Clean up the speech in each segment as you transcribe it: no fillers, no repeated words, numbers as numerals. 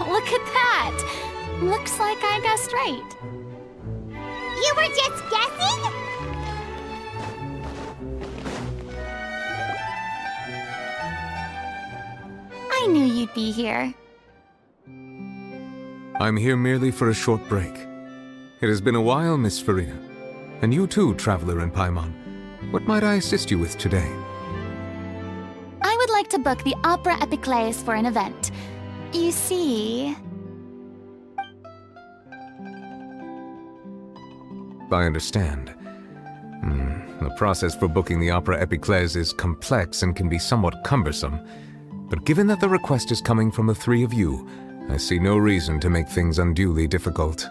Look at that! Looks like I guessed right. You were just guessing? I knew you'd be here. I'm here merely for a short break. It has been a while, Miss Furina. And you too, traveler in Paimon. What might I assist you with today? I would like to book the Opera Epiclese for an event. You see... I understand. The process for booking the Opera Epiclese is complex and can be somewhat cumbersome. But given that the request is coming from the three of you, I see no reason to make things unduly difficult.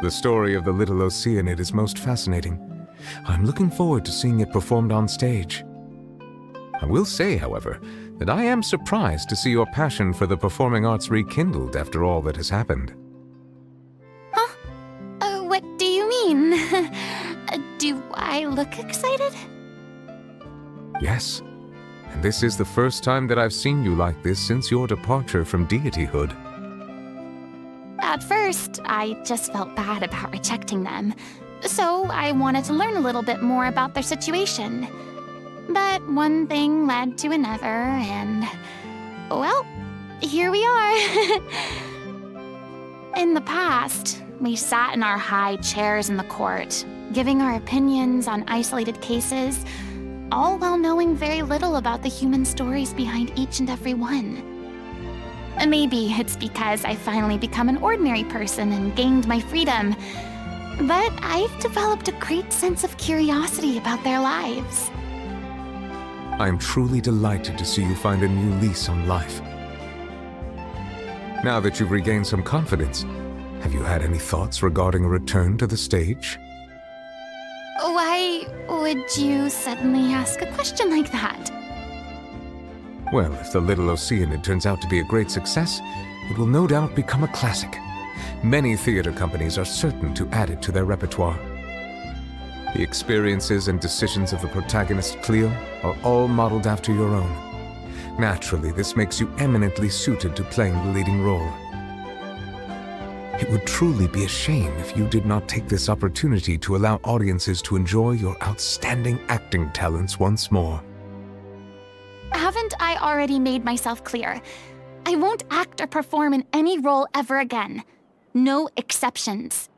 The story of the little Oceanid is most fascinating. I'm looking forward to seeing it performed on stage. I will say, however, that I am surprised to see your passion for the performing arts rekindled after all that has happened. Huh? What do you mean? Do I look excited? Yes. And this is the first time that I've seen you like this since your departure from deityhood. At first, I just felt bad about rejecting them. So I wanted to learn a little bit more about their situation. But one thing led to another, and... well, here we are. In the past, we sat in our high chairs in the court, giving our opinions on isolated cases, all while knowing very little about the human stories behind each and every one. Maybe it's because I finally become an ordinary person and gained my freedom, but I've developed a great sense of curiosity about their lives. I am truly delighted to see you find a new lease on life. Now that you've regained some confidence, have you had any thoughts regarding a return to the stage? Why would you suddenly ask a question like that? Well, if the little Oceanid turns out to be a great success, it will no doubt become a classic. Many theater companies are certain to add it to their repertoire. The experiences and decisions of the protagonist, Cleo, are all modeled after your own. Naturally, this makes you eminently suited to playing the leading role. It would truly be a shame if you did not take this opportunity to allow audiences to enjoy your outstanding acting talents once more. Haven't I already made myself clear? I won't act or perform in any role ever again. No exceptions.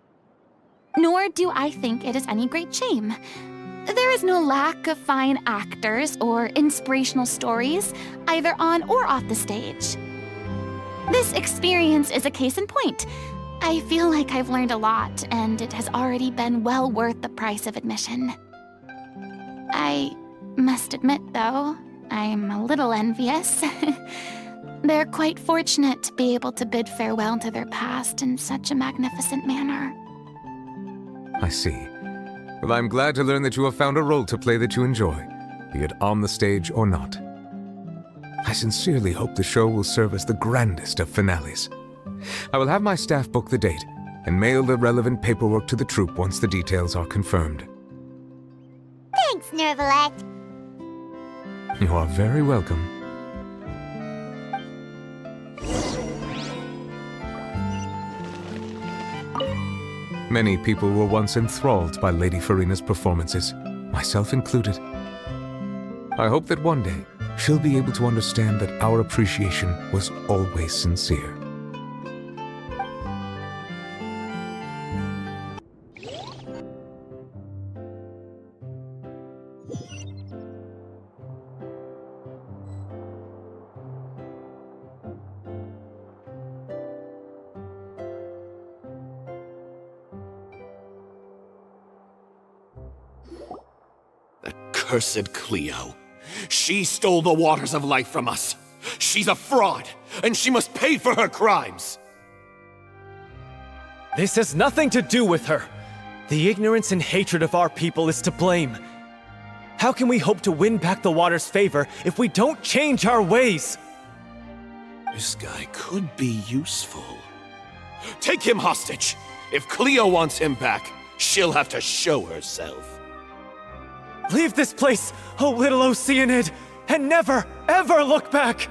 Nor do I think it is any great shame. There is no lack of fine actors or inspirational stories, either on or off the stage. This experience is a case in point. I feel like I've learned a lot, and it has already been well worth the price of admission. I must admit, though, I'm a little envious. They're quite fortunate to be able to bid farewell to their past in such a magnificent manner. I see. Well, I'm glad to learn that you have found a role to play that you enjoy, be it on the stage or not. I sincerely hope the show will serve as the grandest of finales. I will have my staff book the date and mail the relevant paperwork to the troupe once the details are confirmed. Thanks, Neuvillette. You are very welcome. Many people were once enthralled by Lady Furina's performances, myself included. I hope that one day she'll be able to understand that our appreciation was always sincere. Cursed Cleo. She stole the waters of life from us. She's a fraud, and she must pay for her crimes. This has nothing to do with her. The ignorance and hatred of our people is to blame. How can we hope to win back the water's favor if we don't change our ways? This guy could be useful. Take him hostage. If Cleo wants him back, she'll have to show herself. Leave this place, oh little Oceanid, and never, ever look back!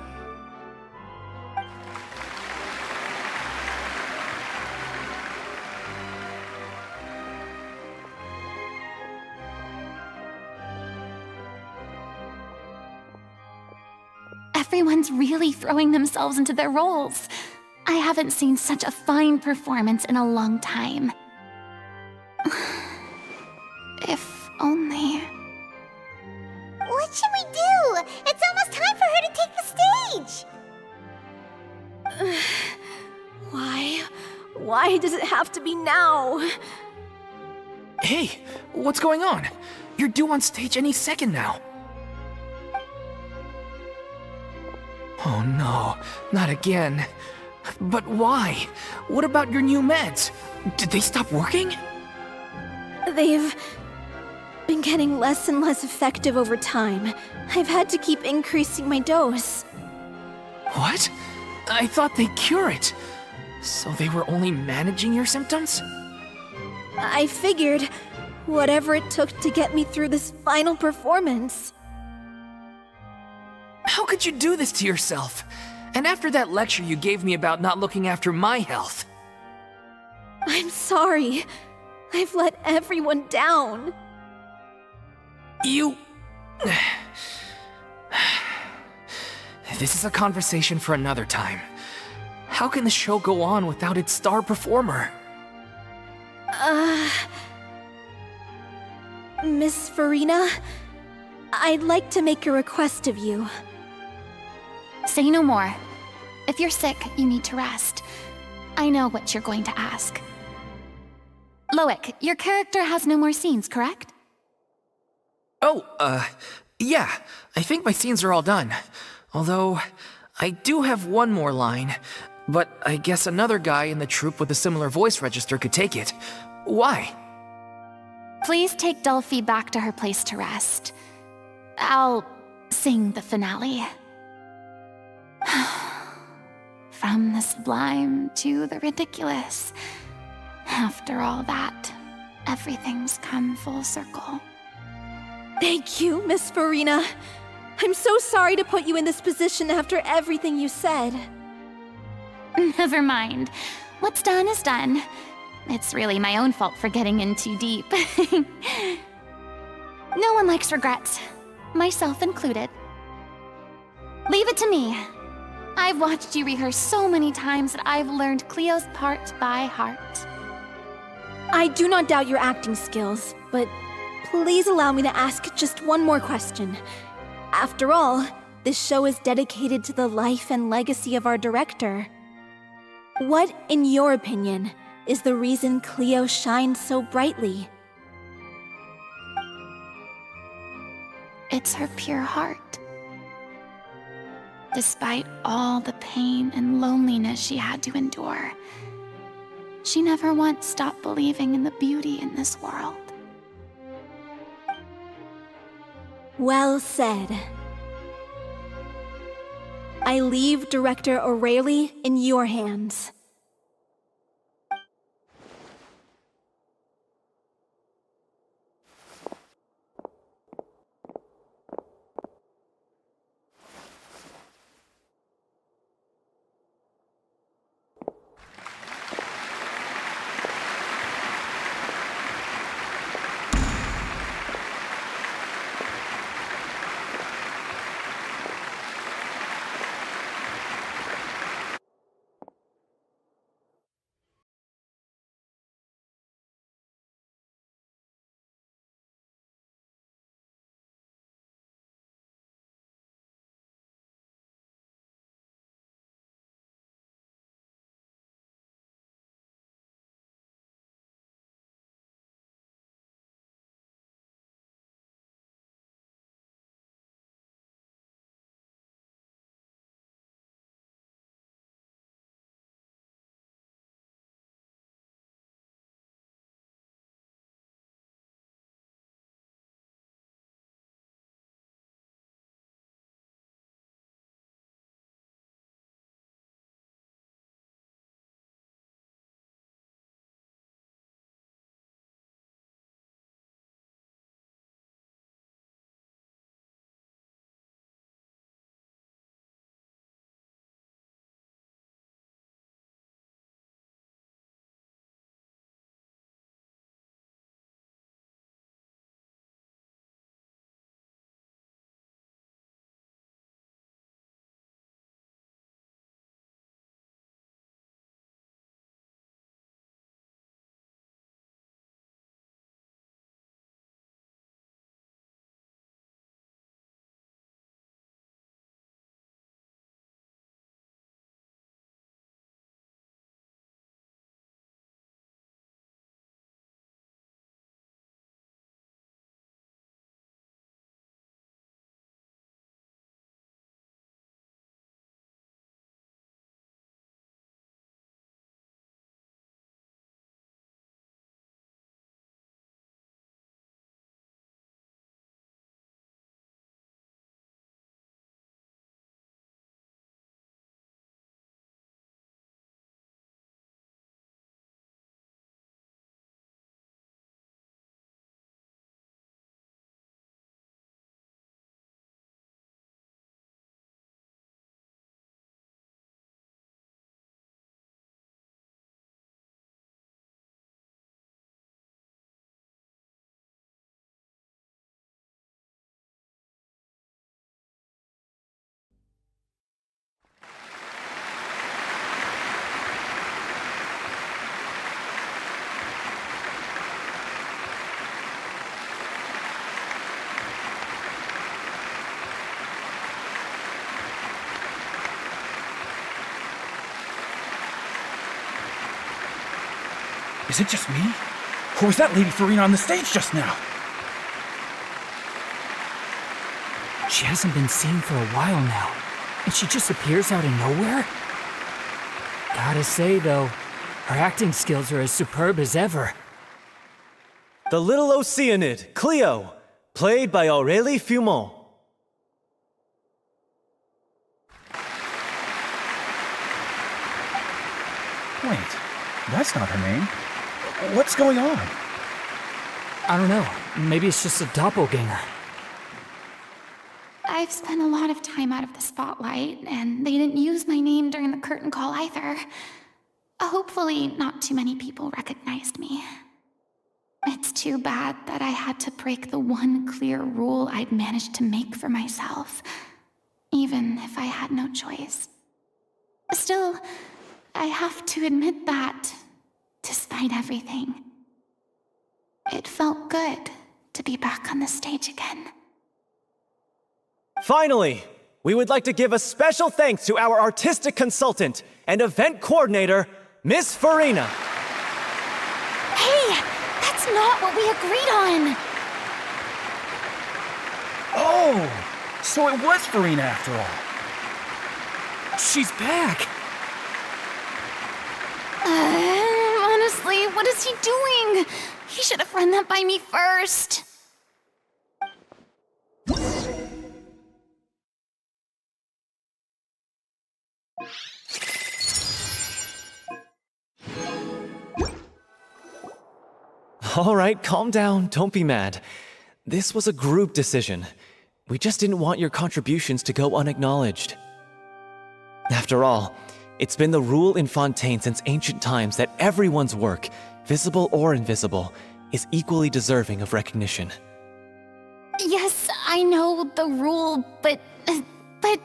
Everyone's really throwing themselves into their roles. I haven't seen such a fine performance in a long time. If only... What should we do? It's almost time for her to take the stage! Why? Why does it have to be now? Hey, what's going on? You're due on stage any second now. Oh no, not again. But why? What about your new meds? Did they stop working? They've been getting less and less effective over time. I've had to keep increasing my dose. What? I thought they'd cure it. So they were only managing your symptoms? I figured whatever it took to get me through this final performance. How could you do this to yourself? And after that lecture you gave me about not looking after my health. I'm sorry. I've let everyone down. You... This is a conversation for another time. How can the show go on without its star performer? Miss Furina, I'd like to make a request of you. Say no more. If you're sick, you need to rest. I know what you're going to ask. Loic, your character has no more scenes, correct? Oh, yeah. I think my scenes are all done. Although, I do have one more line. But I guess another guy in the troupe with a similar voice register could take it. Why? Please take Delphi back to her place to rest. I'll sing the finale. From the sublime to the ridiculous. After all that, everything's come full circle. Thank you, Miss Furina. I'm so sorry to put you in this position after everything you said. Never mind. What's done is done. It's really my own fault for getting in too deep. No one likes regrets, myself included. Leave it to me. I've watched you rehearse so many times that I've learned Cleo's part by heart. I do not doubt your acting skills, but please allow me to ask just one more question. After all, this show is dedicated to the life and legacy of our director. What, in your opinion, is the reason Cleo shines so brightly? It's her pure heart. Despite all the pain and loneliness she had to endure, she never once stopped believing in the beauty in this world. Well said. I leave Director O'Reilly in your hands. Is it just me? Or was that Lady Furina on the stage just now? She hasn't been seen for a while now, and she just appears out of nowhere? Gotta say, though, her acting skills are as superb as ever. The little Oceanid, Cleo, played by Aurélie Fumont. Wait, that's not her name. What's going on? I don't know, maybe it's just a doppelganger. I've spent a lot of time out of the spotlight, and they didn't use my name during the curtain call either. Hopefully, not too many people recognized me. It's too bad that I had to break the one clear rule I'd managed to make for myself, even if I had no choice. Still, I have to admit that, despite everything, it felt good to be back on the stage again. Finally, we would like to give a special thanks to our artistic consultant and event coordinator, Miss Furina. Hey, that's not what we agreed on! Oh, so it was Furina after all. She's back! Honestly, what is he doing? He should have run that by me first. All right, calm down, don't be mad. This was a group decision. We just didn't want your contributions to go unacknowledged. After all, it's been the rule in Fontaine since ancient times that everyone's work, visible or invisible, is equally deserving of recognition. Yes, I know the rule, but it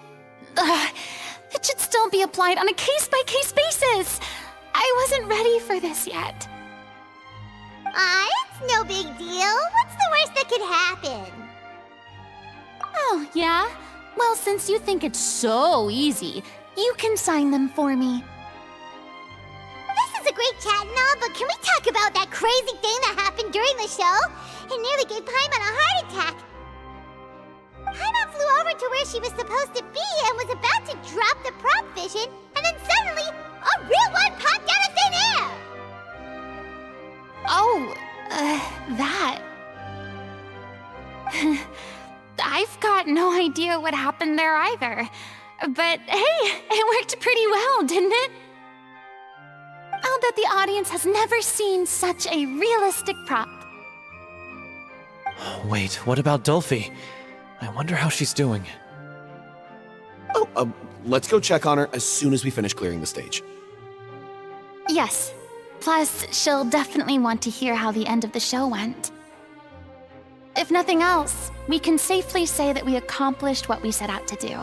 should still be applied on a case-by-case basis. I wasn't ready for this yet. It's no big deal. What's the worst that could happen? Oh, yeah? Well, since you think it's so easy, you can sign them for me. This is a great chat and all, but can we talk about that crazy thing that happened during the show? It nearly gave Paimon a heart attack. Paimon flew over to where she was supposed to be and was about to drop the prop vision, and then suddenly, a real one popped out of thin air! Oh, that. I've got no idea what happened there either. But hey, it worked pretty well, didn't it? I'll bet the audience has never seen such a realistic prop. Wait, what about Dolphy? I wonder how she's doing. Oh, let's go check on her as soon as we finish clearing the stage. Yes. Plus, she'll definitely want to hear how the end of the show went. If nothing else, we can safely say that we accomplished what we set out to do.